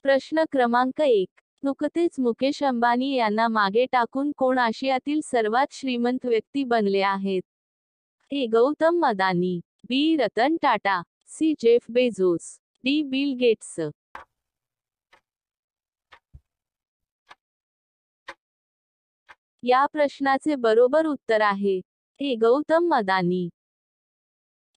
प्रश्न क्रमांक 1. नुकतेच मुकेश अंबानी यांना मागे टाकून कोण आशियातील सर्वात श्रीमंत व्यक्ती बनले आहेत? A. Gautam Adani, B. Ratan Tata, C. Jeff Bezos, D. Bill Gates. या प्रश्नाचे बरोबर उत्तर आहे ए. गौतम अदानी.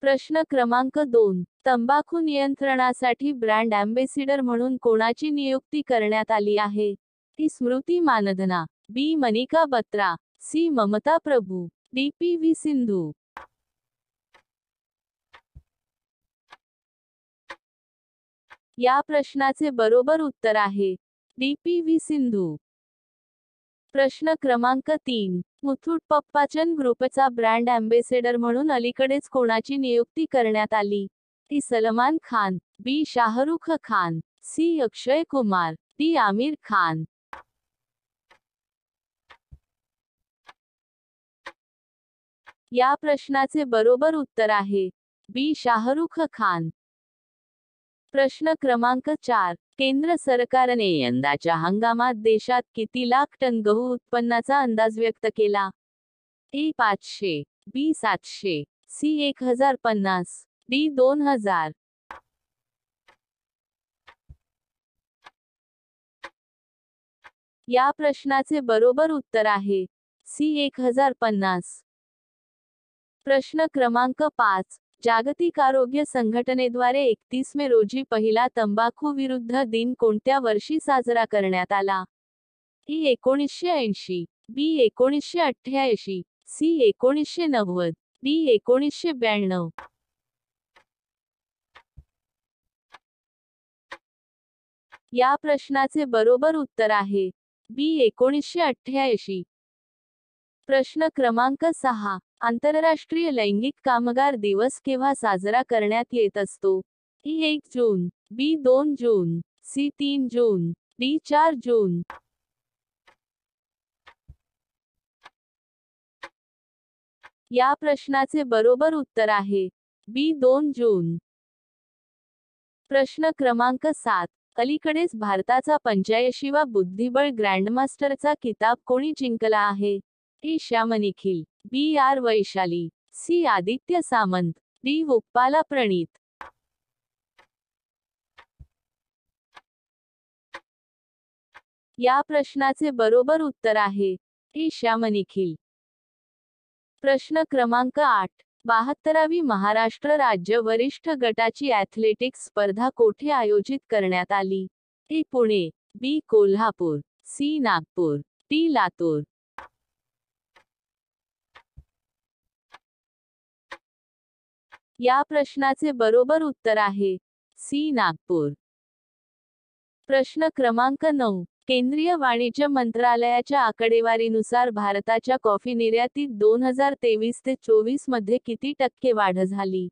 प्रश्न क्रमांक 2. तंबाखू नियंत्रणासाठी ब्रँड अँबॅसिडर म्हणून कोणाची नियुक्ती करण्यात आली आहे? टी. स्मृती मानधना, बी. मनिका बत्रा, सी. ममता प्रभू, डी. पी.व्ही. सिंधू. या प्रश्नाचे बरोबर उत्तर आहे डी. पी.व्ही. सिंधू. प्रश्न क्रमांक 3. मुथूट पप्पाचन ग्रुपचा ब्रँड अँबॅसेडर म्हणून अलीकडेच कोणाची नियुक्ती करण्यात आली? टी. सलमान खान, बी. शाहरुख खान, सी. अक्षय कुमार, डी. आमिर खान. या प्रश्नाचे बरोबर उत्तर आहे बी. शाहरुख खान. प्रश्न क्रमांक 4. केंद्र सरकारने यंदाच्या हंगामात देशात किती लाख टन गहू उत्पन्नाचा अंदाज व्यक्त केला? ए. 500, बी. 700, सी. 1050, डी. 2000. या प्रश्नाचे बरोबर उत्तर आहे सी. 1050. प्रश्न क्रमांक 5. जागतिक आरोग्य संघटनेद्वारे 31 मे रोजी पहिला तंबाखू विरुद्ध दिन कोणत्या वर्षी साजरा करण्यात आला? ए. 1980, बी. 1988, सी. 1990, डी. 1992. या प्रश्नाचे बरोबर उत्तर आहे बी. 1988. प्रश्न क्रमांक 6. आंतरराष्ट्रीय लैंगिक कामगार दिवस केव्हा साजरा करण्यात येत असतो? ए. 1 जून, बी. 2 जून, सी. 3 जून, डी. 4 जून. या प्रश्नाचे बरोबर उत्तर आहे बी. 2 जून. प्रश्न क्रमांक 7. अलीकडेच भारताचा 85वा बुद्धिबळ ग्रँडमास्टरचा किताब कोणी जिंकला आहे? A. Shyam Nikhil, B. R. Vaishali, C. Aditya Samant, D. Uppala Praneeth. या प्रश्नाचे बरोबर उत्तर आहे ए. श्याम निखिल. प्रश्न क्रमांक 8. 72वी महाराष्ट्र राज्य वरिष्ठ गटाची ॲथलेटिक्स स्पर्धा कोठे आयोजित करण्यात आली? ए. पुणे, बी. कोल्हापूर, सी. नागपूर, डी. लातूर. या प्रश्नाचे बरोबर उत्तर आहे सी. नागपूर. प्रश्न क्रमांक 9. केंद्रीय वाणिज्य मंत्रालयाच्या आकडेवारीनुसार भारताच्या कॉफी निर्यातीत 2023 ते 24 मध्ये किती टक्के वाढ झाली?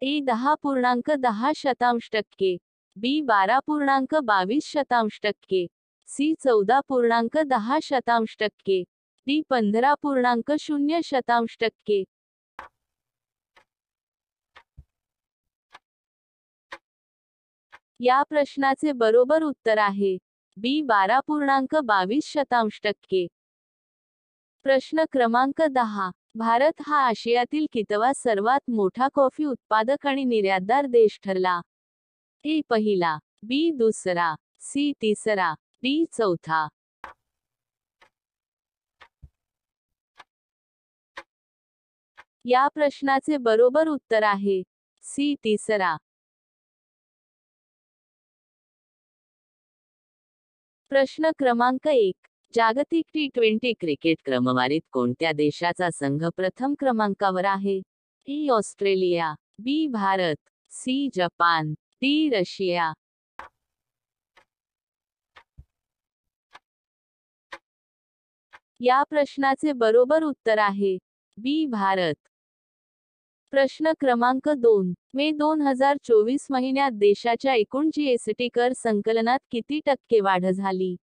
ए. 10.10%, बी. 12.22%, सी. 14.10%, डी. 15.0%. या प्रश्नाचे बरोबर उत्तर आहे बी. 12.22%. प्रश्न क्रमांक 10. भारत हा आशियातील कितवा सर्वात मोठा कॉफी उत्पादक आणि निर्यातदार देश ठरला? ए. पहिला, बी. दुसरा, सी. तिसरा, डी. चौथा. या प्रश्नाचे बरोबर उत्तर आहे सी. तिसरा. प्रश्न क्रमांक 1. जागतिक T20 क्रिकेट क्रमवारीत कोणत्या देशाचा संघ प्रथम क्रमांकावर आहे? A. Australia, B. Bharat, C. Japan, D. Russia. या प्रश्नाचे बरोबर उत्तर आहे बी. भारत. प्रश्न क्रमांक 2. मे 2024 महिन्यात देशाच्या एकूण जीएसटी कर संकलनात किती टक्के वाढ झाली?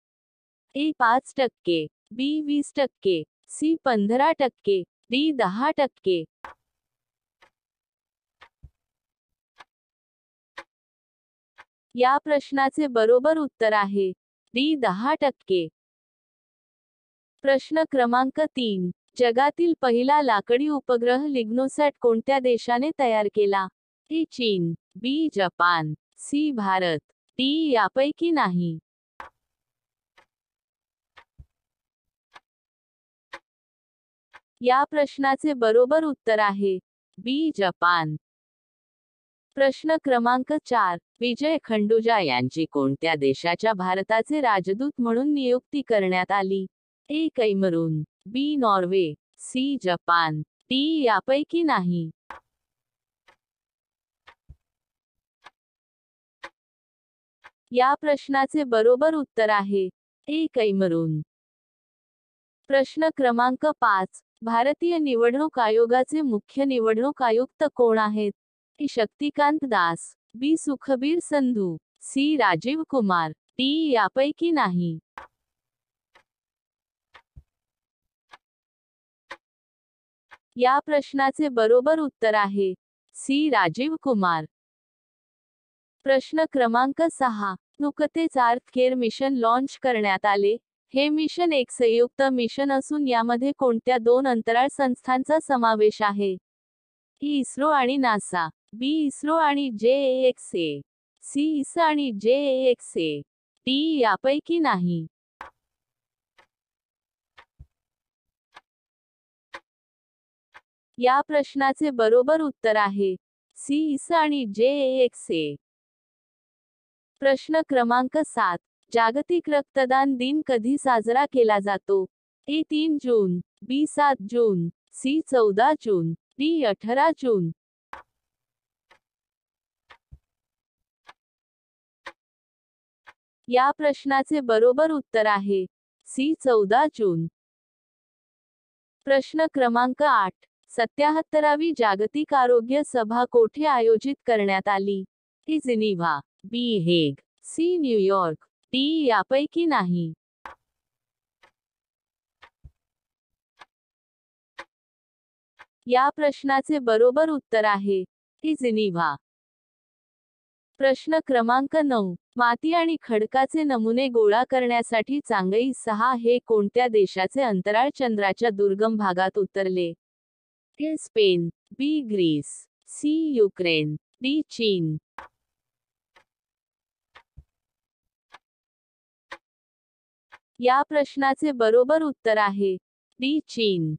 ए. 5%, बी. 20%, सी. 15%, डी. 10%. या प्रश्नाचे बरोबर उत्तर आहे डी 10%. प्रश्न क्रमांक 3. जगातील पहिला लाकडी उपग्रह लिग्नोसॅट कोणत्या देशाने तयार केला? ए चीन, बी जपान, सी भारत, डी यापैकी नाही. या प्रश्नाचे बरोबर उत्तर आहे बी जपान. प्रश्न क्रमांक 4. विजय खंडूजा यांची कोणत्या देशाच्या भारताचे राजदूत म्हणून नियुक्ती करण्यात आली? ए कैमरून, बी नॉर्वे, सी जपान, डी यापैकी नाही. या प्रश्नाचे बरोबर उत्तर आहे ए कैमरून. प्रश्न क्रमांक 5. भारतीय निवडणूक आयोगाचे मुख्य निवडणूक आयुक्त कोण आहेत? ए शक्तिकांत दास, बी सुखबीर संधू, सी राजीव कुमार, डी यापैकी नाही. या प्रश्नाचे बरोबर उत्तर आहे सी राजीव कुमार. प्रश्न क्रमांक 6. नुकतेच आर्थ केअर मिशन लॉन्च करण्यात आले. हे मिशन एक संयुक्त मिशन असून यामध्ये कोणत्या 2 अंतराळ संस्थांचा समावेश आहे? इस्रो आणि नासा, बी इस्रो आणि JAXA, सी इसा आणि JAXA, डी यापैकी नाही. या प्रश्नाचे बरोबर उत्तर आहे सी इसा आणि JAXA. प्रश्न क्रमांक 7. जागतिक रक्तदान दिन कधी साजरा केला जातो? ए 3 जून, बी 7 जून, सी 14 जून, डी 18 जून. या प्रश्नाचे बरोबर उत्तर आहे सी 14 जून. प्रश्न क्रमांक 8. 77वी जागतिक आरोग्य सभा कोठे आयोजित करण्यात आली? ए जिनिव्हा, बी हेग, सी न्यूयॉर्क, डी यापैकी नाही. या प्रश्नाचे बरोबर उत्तर आहे ए जिनिव्हा. प्रश्न क्रमांक 9. माती आणि खडकाचे नमुने गोळा करण्यासाठी चांगई 6 हे कोणत्या देशाचे अंतराळ चंद्राच्या दुर्गम भागात उतरले? A Spain, B Greece, C Ukraine, D चीन. या प्रश्नाचे बरोबर उत्तर आहे डी चीन.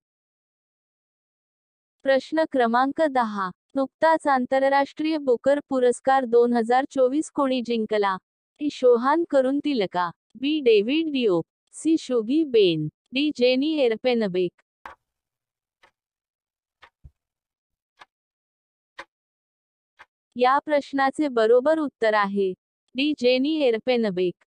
प्रश्न क्रमांक 10. नुकताच आंतरराष्ट्रीय बुकर पुरस्कार 2024 कोणी जिंकला? ए शोहान करुंतिलका, बी डेव्हिड डिओप, सी शुगी बेन, डी जेनी एरपेनबेक. या प्रश्नाचे बरोबर उत्तर आहे डी जेनी एरपेनबेक.